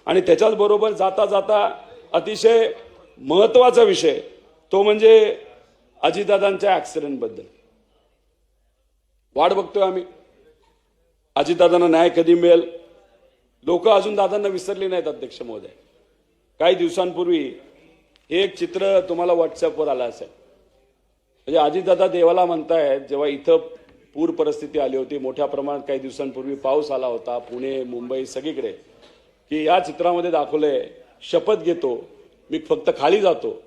आणि त्याच्याच बरोबर जाता जाता अतिशय महत्त्वाचा विषय तो म्हणजे अजितदादांच्या ऍक्सिडेंट बद्दल वाट बघतोय आम्ही. अजितदादांना न्याय कधी मिळेल? लोक अजून दादांना विसरली नाहीत अध्यक्ष महोदय. काही दिवसांपूर्वी हे एक चित्र तुम्हाला व्हॉट्सअपवर आलं असेल. म्हणजे अजितदादा देवाला म्हणतायत जेव्हा इथं पूर परिस्थिती आली होती, मोठ्या प्रमाणात काही दिवसांपूर्वी पाऊस आला होता पुणे मुंबई सगळीकडे, की या चित्रामध्ये दाखवलंय शपथ घेतो मी फक्त खाली जातो,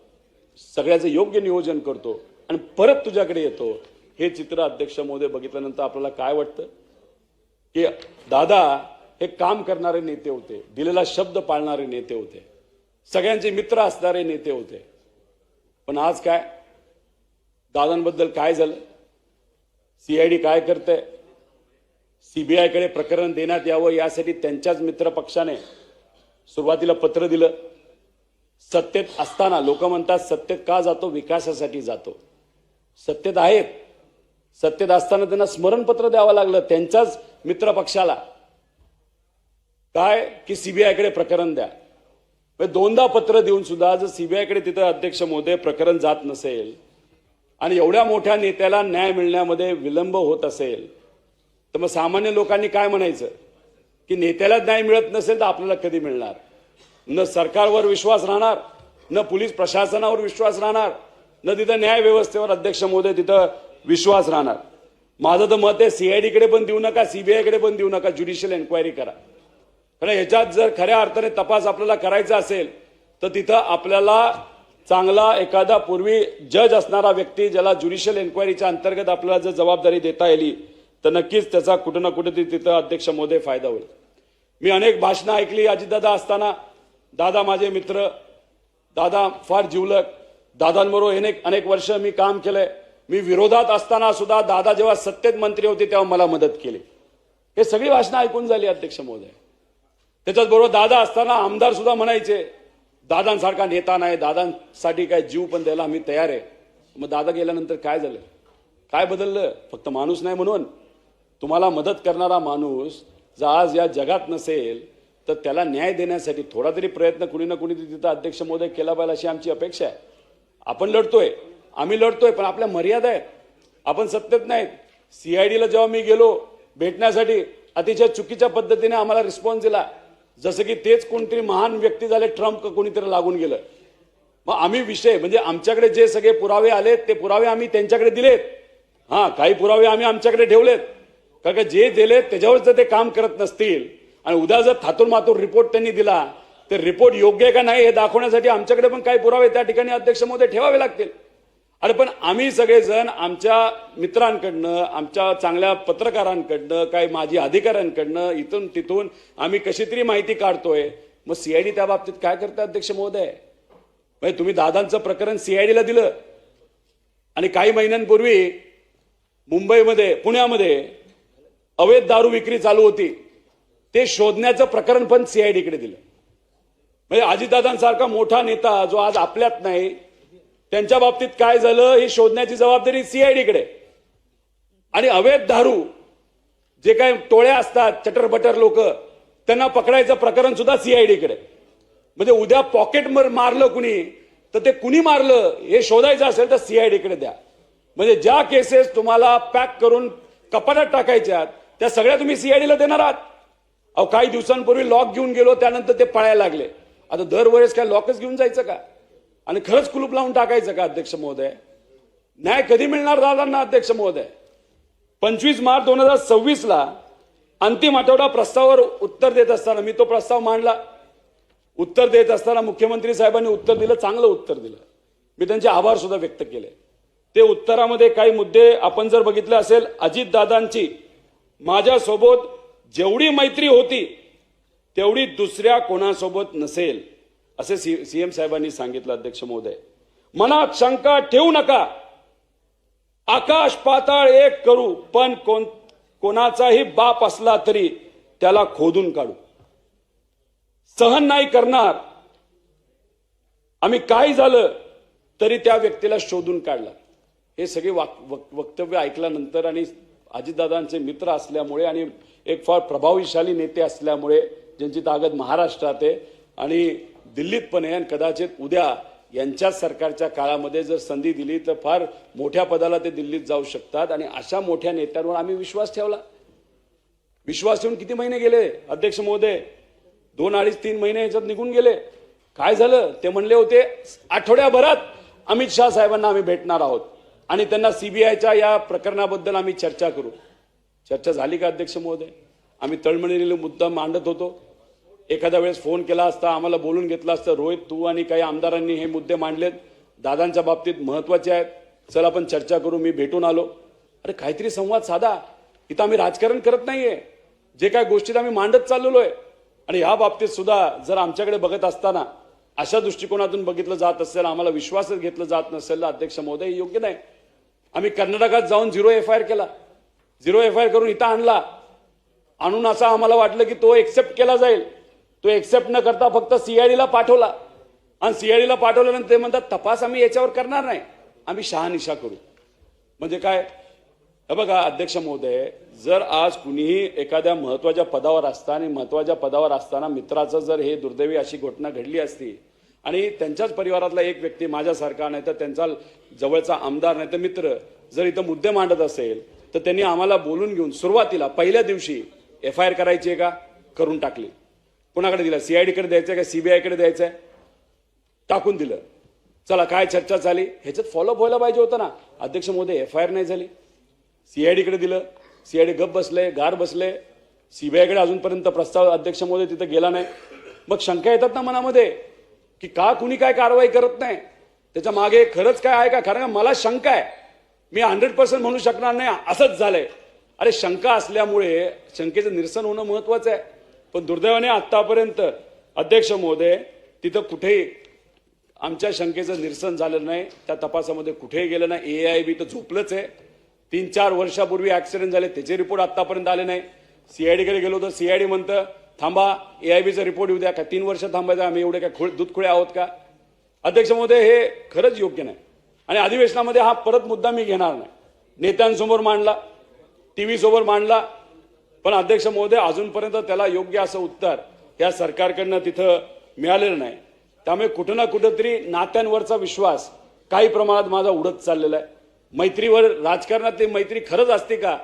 सगळ्याचं योग्य नियोजन करतो आणि परत तुझ्याकडे येतो. हे चित्र अध्यक्ष महोदय बघितल्यानंतर आपल्याला काय वाटतं की दादा हे काम करणारे नेते होते, दिलेला शब्द पाळणारे नेते होते, सगळ्यांचे मित्र असणारे नेते होते. पण आज काय दादांबद्दल काय झालं? सीआयडी काय करते? सीबीआय कडे प्रकरण देण्यात यावं यासाठी त्यांच्याच मित्र पक्षाने सुरुवातीला पत्र दिलं. सत्तेत असताना लोक म्हणतात सत्तेत का जातो? विकासासाठी जातो. सत्तेत आहेत, सत्तेत असताना त्यांना स्मरणपत्र द्यावं लागलं त्यांच्याच मित्र पक्षाला काय की सीबीआय कडे प्रकरण द्या. दोनदा पत्र देऊन सुद्धा जर सीबीआय कडे तिथं अध्यक्ष महोदय प्रकरण जात नसेल आणि एवढ्या मोठ्या नेत्याला न्याय मिळण्यामध्ये विलंब होत असेल तर मग सामान्य लोकांनी काय म्हणायचं की नेत्याला न्याय मिळत नसेल तर आपल्याला कधी मिळणार? न सरकारवर विश्वास राहणार, न पोलीस प्रशासनावर विश्वास राहणार, न तिथं न्याय व्यवस्थेवर अध्यक्ष महोदय तिथं विश्वास राहणार. माझं तर मत आहे सीआयडी कडे पण देऊ नका, सीबीआय कडे पण देऊ नका, ज्युडिशियल एन्क्वायरी करा. कारण ह्याच्यात जर खऱ्या अर्थाने तपास आपल्याला करायचा असेल तर तिथं आपल्याला चांगला एखादा पूर्वी जज असणारा व्यक्ती ज्याला ज्युडिशियल एन्क्वायरीच्या अंतर्गत आपल्याला जर जबाबदारी देता येईल तर नक्कीच त्याचा कुठं ना कुठेतरी तिथं अध्यक्ष महोदय फायदा होईल. मी अनेक भाषणं ऐकली अजितदादा असताना. दादा माझे मित्र, दादा फार जिवलग, दादांबरोबर अनेक वर्ष मी काम केलंय. मी विरोधात असताना सुद्धा दादा जेव्हा सत्तेत मंत्री होते तेव्हा मला मदत केली. हे सगळी भाषणं ऐकून झाली अध्यक्ष महोदय. त्याच्याच बरोबर दादा असताना आमदार सुद्धा म्हणायचे दादांसारखा नेता नाही, दादांसाठी काय जीव पण द्यायला आम्ही तयार आहे. मग दादा गेल्यानंतर काय झालं? काय बदललं? फक्त माणूस नाही म्हणून तुम्हाला मदत करणारा माणूस जर आज या जगात नसेल तर त्याला न्याय देण्यासाठी थोडा तरी प्रयत्न कुणी ना कुणी तिथं अध्यक्ष महोदय केला पाहिजे अशी आमची अपेक्षा आहे. आपण लढतोय, आम्ही लढतोय, पण आपल्या मर्यादा आहेत. आपण सत्तेत नाहीत. सीआयडीला जेव्हा मी गेलो भेटण्यासाठी अतिशय चुकीच्या पद्धतीने आम्हाला रिस्पॉन्स दिला, जसं की तेच कोणतरी महान व्यक्ती झाले, ट्रम्प कोणीतरी लागून गेलं. मग आम्ही विषय म्हणजे आमच्याकडे जे सगळे पुरावे आलेत ते पुरावे आम्ही त्यांच्याकडे दिलेत. हां, काही पुरावे आम्ही आमच्याकडे ठेवलेत, कारण जे दिलेत त्याच्यावर जर ते काम करत नसतील आणि उद्या जर थातूर मातूर रिपोर्ट त्यांनी दिला तर रिपोर्ट योग्य आहे का नाही हे दाखवण्यासाठी आमच्याकडे पण काही पुरावे त्या ठिकाणी अध्यक्ष महोदय ठेवावे लागतील. अरे पण आम्ही सगळेजण आमच्या मित्रांकडनं, आमच्या चांगल्या पत्रकारांकडनं, काही माजी अधिकाऱ्यांकडनं इथून तिथून आम्ही कशी तरी माहिती काढतोय. मग सीआयडी त्या बाबतीत काय करते अध्यक्ष महोदय? म्हणजे तुम्ही दादांचं प्रकरण सीआयडीला दिलं आणि काही महिन्यांपूर्वी मुंबईमध्ये पुण्यामध्ये अवैध दारू विक्री चालू होती, ते शोधण्याचं प्रकरण पण सीआयडीकडे दिलं. म्हणजे अजितदादांसारखा मोठा नेता जो आज आपल्यात नाही त्यांच्या बाबतीत काय झालं ही शोधण्याची जबाबदारी सीआयडीकडे. आणि अवैध दारू जे काही टोळ्या असतात चटरबटर लोक त्यांना पकडायचं प्रकरण सुद्धा सीआयडीकडे. म्हणजे उद्या पॉकेट मारलं कुणी तर ते कुणी मारलं हे शोधायचं असेल तर सीआयडीकडे द्या. म्हणजे ज्या केसेस तुम्हाला पॅक करून कपाटात टाकायच्यात त्या सगळ्या तुम्ही सीआयडीला देणार आहात. अहो काही दिवसांपूर्वी लॉक घेऊन गेलो त्यानंतर ते पळायला लागले. आता दरवेळेस काय लॉकच घेऊन जायचं का आणि खरंच कुलूप लावून टाकायचं का अध्यक्ष महोदय? न्याय कधी मिळणार दादांना अध्यक्ष महोदय? 25 मार्च 2026 अंतिम आठवडा प्रस्तावावर उत्तर देत असताना मी तो प्रस्ताव मांडला. उत्तर देत असताना मुख्यमंत्री साहेबांनी उत्तर दिलं, चांगलं उत्तर दिलं. मी त्यांचे आभार सुद्धा व्यक्त केले. ते उत्तरामध्ये काही मुद्दे आपण जर बघितले असेल, अजितदादांची माझ्यासोबत जेवढी मैत्री होती तेवढी दुसऱ्या कोणासोबत नसेल असे सीएम साहेबांनी सांगितलं. अध्यक्ष महोदय मनात शंका ठेवू नका, आकाश पाताळ एक करू, पण कोणाचाही बाप असला तरी त्याला खोदून काढू. सहन नाही करणार. आम्ही काय झालं तरी त्या व्यक्तीला शोधून काढला. हे सगळे वक्तव्य ऐकल्यानंतर आणि अजितदादांचे मित्र असल्यामुळे आणि एक फार प्रभावशाली नेते असल्यामुळे ज्यांची ताकद महाराष्ट्रात आहे आणि दिल्लीत पण आहे, आणि कदाचित उद्या यांच्याच सरकारच्या काळामध्ये जर संधी दिली तर फार मोठ्या पदाला ते दिल्लीत जाऊ शकतात. आणि अशा मोठ्या नेत्यांवर आम्ही विश्वास ठेवला. विश्वास ठेवून किती महिने गेले अध्यक्ष महोदय? 2, 2.5, 3 महिने याच्यात निघून गेले. काय झालं? ते म्हणले होते आठवड्याभरात अमित शाह साहेबांना आम्ही भेटणार आहोत आणि त्यांना सीबीआयच्या या प्रकरणाबद्दल आम्ही चर्चा करू. चर्चा झाली का अध्यक्ष महोदय? आम्ही तळमळीने मुद्दा मांडत होतो. एखाद्या वेळेस फोन केला असता, आम्हाला बोलून घेतलं असतं, रोहित तू आणि काही आमदारांनी हे मुद्दे मांडलेत, दादांच्या बाबतीत महत्वाचे आहेत, चल आपण चर्चा करू, मी भेटून आलो. अरे काहीतरी संवाद साधा. इथं आम्ही राजकारण करत नाहीये, जे काय गोष्टीत आम्ही मांडत चाललेलो आहे. आणि ह्या बाबतीत सुद्धा जर आमच्याकडे बघत असताना अशा दृष्टिकोनातून बघितलं जात असेल, आम्हाला विश्वासच घेतलं जात नसेल, अध्यक्ष महोदय योग्य नाही. आम्ही कर्नाटकात जाऊन 0 FIR केला, 0 FIR करून इथं आणून असं आम्हाला वाटलं की तो एक्सेप्ट केला जाईल. तो एक्सेप्ट न करता फक्त CIDला पाठवला, आणि CIDला पाठवल्यानंतर ते म्हणतात तपास आम्ही याच्यावर करणार नाही, आम्ही शहानिशा करू. म्हणजे काय? हे बघा अध्यक्ष महोदय, जर आज कुणीही एखाद्या महत्वाच्या पदावर असताना मित्राचं जर हे दुर्दैवी अशी घटना घडली असती आणि त्यांच्याच परिवारातला एक व्यक्ती माझ्यासारखा नाही तर त्यांचा जवळचा आमदार नाही तर मित्र जर इथं मुद्दे मांडत असेल तर त्यांनी आम्हाला बोलून घेऊन सुरुवातीला पहिल्या दिवशी FIR करायची आहे का? करून टाकली. कोणाकडे दिला? CIDकडे द्यायचं आहे का CBIकडे द्यायचं आहे? टाकून दिलं. चला काय चर्चा झाली? ह्याच्यात फॉलोअप व्हायला पाहिजे होतं ना अध्यक्ष महोदय. FIR नाही झाली, CIDकडे दिलं, CID गप बसले, गार बसले, CBIकडे अजूनपर्यंत प्रस्ताव अध्यक्ष महोदय तिथं गेला नाही. मग शंका येतात ना मनामध्ये की का कुणी काय कारवाई करत नाही, त्याच्या मागे खरंच काय आहे का? कारण का मला शंका आहे, मी 100% म्हणू शकणार नाही असंच झालंय. अरे शंका असल्यामुळे शंकेचं निरसन होणं महत्वाचं आहे. पण दुर्दैवाने आतापर्यंत अध्यक्ष महोदय तिथं कुठेही आमच्या शंकेचं निरसन झालं नाही, त्या तपासामध्ये कुठेही गेलं नाही. AIB तर झोपलंच आहे. 3-4 वर्षापूर्वी ऍक्सिडेंट झाले, त्याचे रिपोर्ट आतापर्यंत आले नाही. CIDकडे गेलो तर CID म्हणतं थांबा, AIBचा रिपोर्ट येऊ द्या. का 3 वर्ष थांबायचं? आम्ही एवढे काय दूधखुळे आहोत का? अध्यक्ष महोदय हे खरंच योग्य नाही. आणि अधिवेशनामध्ये हा परत मुद्दा मी घेणार नाही. नेत्यांसमोर मांडला, TV समोर मांडला, पण अध्यक्ष महोदय अजूनपर्यंत त्याला योग्य असं उत्तर या सरकारकडनं तिथं मिळालेलं नाही. त्यामुळे कुठं ना कुठंतरी नात्यांवरचा विश्वास काही प्रमाणात माझा उडत चाललेला आहे. मैत्रीवर, राजकारणातली मैत्री खरंच असते का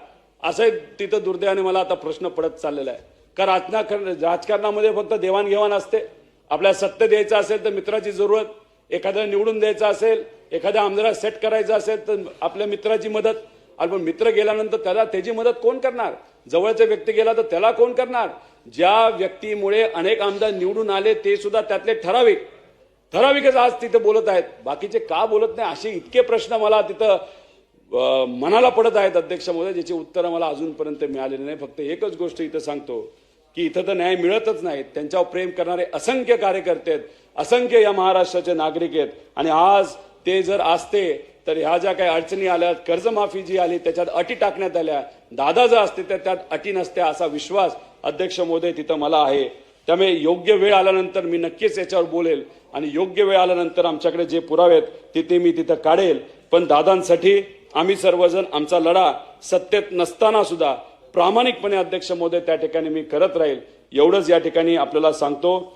असं तिथं दुर्दैवाने मला आता प्रश्न पडत चाललेला आहे. का राजकारणामध्ये फक्त देवाणघेवाण असते? आपल्याला सत्य द्यायचं असेल तर मित्राची जरूरत, एखाद्याला निवडून द्यायचं असेल, एखाद्या आमदाराला सेट करायचं असेल तर आपल्या मित्राची मदत. पण मित्र गेल्यानंतर त्याला त्याची मदत कोण करणार? जवळचा व्यक्ती गेला तर त्याला कोण करणार? ज्या व्यक्तीमुळे अनेक आमदार निवडून आले ते सुद्धा त्यातले ठराविकच आज तिथे बोलत आहेत, बाकीचे का बोलत नाही? असे इतके प्रश्न मला तिथं मनाला पडत आहेत अध्यक्ष महोदय, ज्याची उत्तरं मला अजूनपर्यंत मिळालेली नाही. फक्त एकच गोष्ट इथं सांगतो की इथं तर न्याय मिळतच नाही. त्यांच्यावर प्रेम करणारे असंख्य कार्यकर्ते आहेत, असंख्य या महाराष्ट्राचे नागरिक आहेत. आणि आज ते जर असते तर ह्या ज्या काही अडचणी आल्या, कर्जमाफी जी आली त्याच्यात अटी टाकण्यात आल्या, दादा जर असते तर त्यात अटी नसत्या, असा विश्वास अध्यक्ष महोदय तिथं मला आहे. त्यामुळे योग्य वेळ आल्यानंतर मी नक्कीच याच्यावर बोलेल आणि योग्य वेळ आल्यानंतर आमच्याकडे जे पुरावे आहेत ते मी तिथं काढेल. पण दादांसाठी आम्ही सर्वजण आमचा लढा सत्तेत नसताना सुद्धा प्रामाणिकपणे अध्यक्ष महोदय त्या ठिकाणी मी करत राहील, एवढंच या ठिकाणी आपल्याला सांगतो.